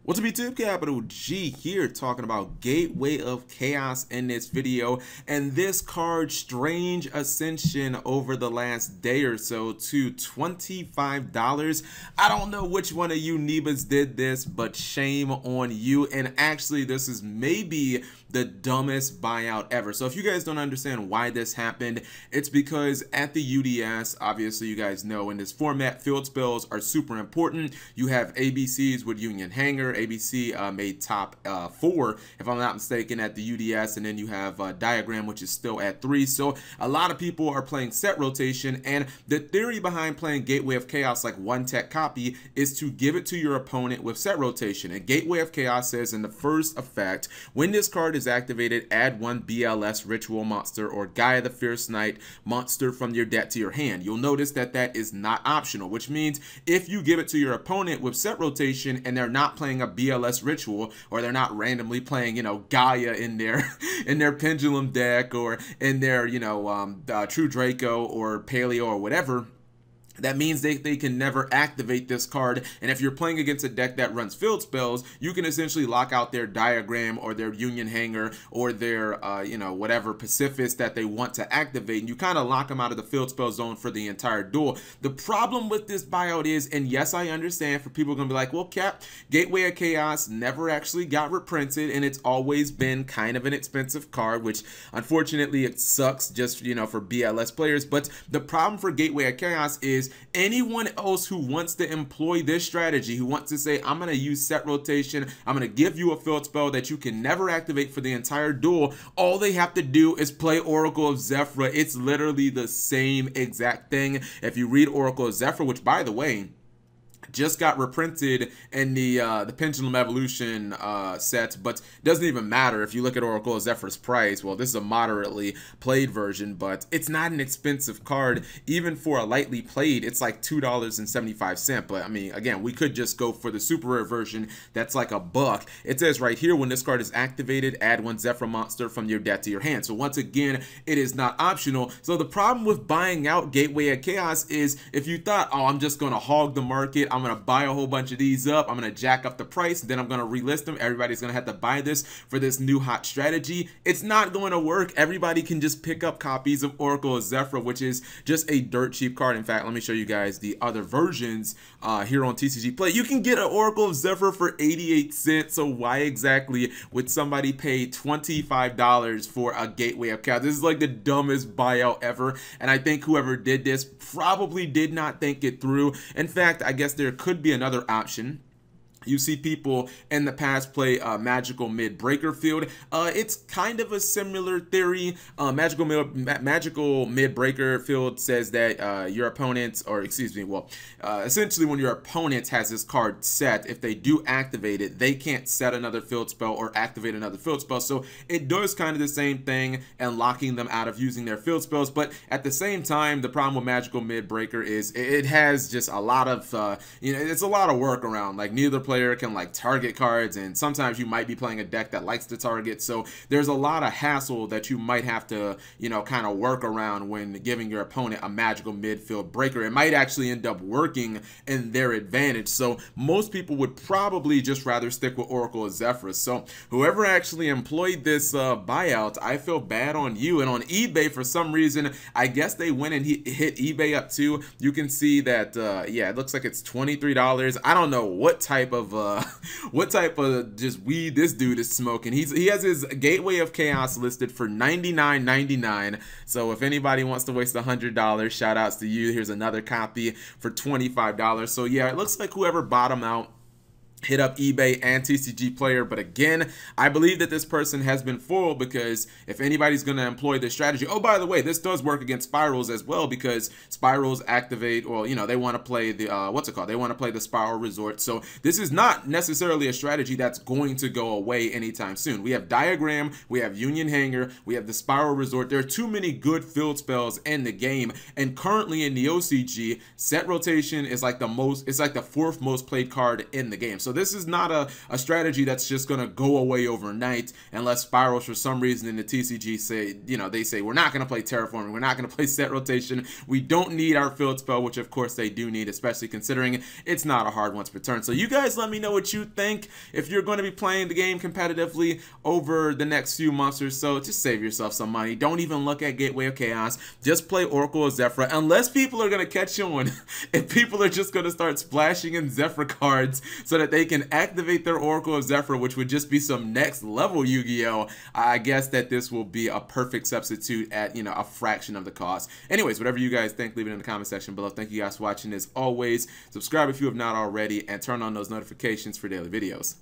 What's up YouTube, Capital G here talking about Gateway of Chaos in this video, and this card strange ascension over the last day or so to $25. I don't know which one of you Nebas did this, but shame on you. And actually this is maybe the dumbest buyout ever. So if you guys don't understand why this happened, it's because at the UDS, obviously you guys know in this format, field spells are super important. You have ABCs with Union Hanger. ABC made top 4, if I'm not mistaken, at the UDS, and then you have Diagram, which is still at 3. So a lot of people are playing set rotation, and the theory behind playing Gateway of Chaos like one tech copy is to give it to your opponent with set rotation. And Gateway of Chaos says in the first effect, when this card is activated, add 1 BLS ritual monster or Gaia the Fierce Knight monster from your deck to your hand. You'll notice that that is not optional, which means if you give it to your opponent with set rotation and they're not playing a BLS ritual, or they're not randomly playing, Gaia in their Pendulum deck, or in their, True Draco or Paleo or whatever, that means they can never activate this card. And if you're playing against a deck that runs field spells, you can essentially lock out their Diagram or their Union Hanger or their, whatever Pacifist that they want to activate. And you kind of lock them out of the field spell zone for the entire duel. The problem with this buyout is, and yes, I understand for people going to be like, well, Cap, Gateway of Chaos never actually got reprinted, and it's always been kind of an expensive card, which unfortunately it sucks just, for BLS players. But the problem for Gateway of Chaos is anyone else who wants to employ this strategy, who wants to say, I'm going to use set rotation, I'm going to give you a field spell that you can never activate for the entire duel, all they have to do is play Oracle of Zephyr. It's literally the same exact thing. If you read Oracle of Zephyr, which by the way, just got reprinted in the Pendulum Evolution set, but doesn't even matter if you look at Oracle of Zephyr's price. Well, this is a moderately played version, but it's not an expensive card. Even for a lightly played, it's like $2.75. But I mean, again, we could just go for the super rare version that's like $1. It says right here, when this card is activated, add 1 Zephyr monster from your deck to your hand. So once again, it is not optional. So the problem with buying out Gateway of Chaos is if you thought, oh, I'm just going to hog the market, I'm going to buy a whole bunch of these up, I'm going to jack up the price, then I'm going to relist them, everybody's going to have to buy this for this new hot strategy. It's not going to work. Everybody can just pick up copies of Oracle of Zephyr, which is just a dirt cheap card. In fact, let me show you guys the other versions here on TCG Play. You can get an Oracle of Zephyr for 88 cents, so why exactly would somebody pay $25 for a Gateway of Chaos? This is like the dumbest buyout ever, and I think whoever did this probably did not think it through. In fact, I guess there could be another option. You see people in the past play Magical Mid-Breaker Field. It's kind of a similar theory. Magical Mid-Breaker Field says that your opponents, or excuse me, well, essentially when your opponent has this card set, if they do activate it, they can't set another field spell or activate another field spell. So it does kind of the same thing and locking them out of using their field spells. But at the same time, the problem with Magical Mid-Breaker is it has just a lot of, it's a lot of work around. Like neither player can like target cards, and sometimes you might be playing a deck that likes to target, so there's a lot of hassle that you might have to kind of work around when giving your opponent a magical midfield breaker. It might actually end up working in their advantage, so most people would probably just rather stick with Oracle of Zephyr. So whoever actually employed this buyout, I feel bad on you. And on eBay, for some reason, I guess they went and hit eBay up too. You can see that yeah, it looks like it's $23. I don't know what type of just weed this dude is smoking. He has his Gateway of Chaos listed for $99.99. So if anybody wants to waste $100, shout outs to you. Here's another copy for $25. So yeah, it looks like whoever bought him out hit up eBay and TCG Player. But again, I believe that this person has been fooled, because if anybody's going to employ this strategy, oh, by the way, this does work against spirals as well, because spirals activate, well, they want to play the what's it called, they want to play the Spiral Resort. So this is not necessarily a strategy that's going to go away anytime soon. We have Diagram, we have Union Hanger, we have the Spiral Resort. There are too many good field spells in the game, and currently in the OCG, set rotation is like the 4th most played card in the game. So this is not a strategy that's just going to go away overnight unless Spirals for some reason in the TCG say, you know, they say we're not going to play Terraforming, we're not going to play Set Rotation, we don't need our Field Spell, which of course they do need, especially considering it's not a hard once per turn. So you guys let me know what you think. If you're going to be playing the game competitively over the next few months or so, just save yourself some money. Don't even look at Gateway of Chaos. Just play Oracle of Zephyr, unless people are going to catch on. If people are just going to start splashing in Zephyr cards so that they can activate their Oracle of Zephyr, which would just be some next level Yu-Gi-Oh! I guess that this will be a perfect substitute at, you know, a fraction of the cost. Anyways, whatever you guys think, leave it in the comment section below. Thank you guys for watching. As always, subscribe if you have not already, and turn on those notifications for daily videos.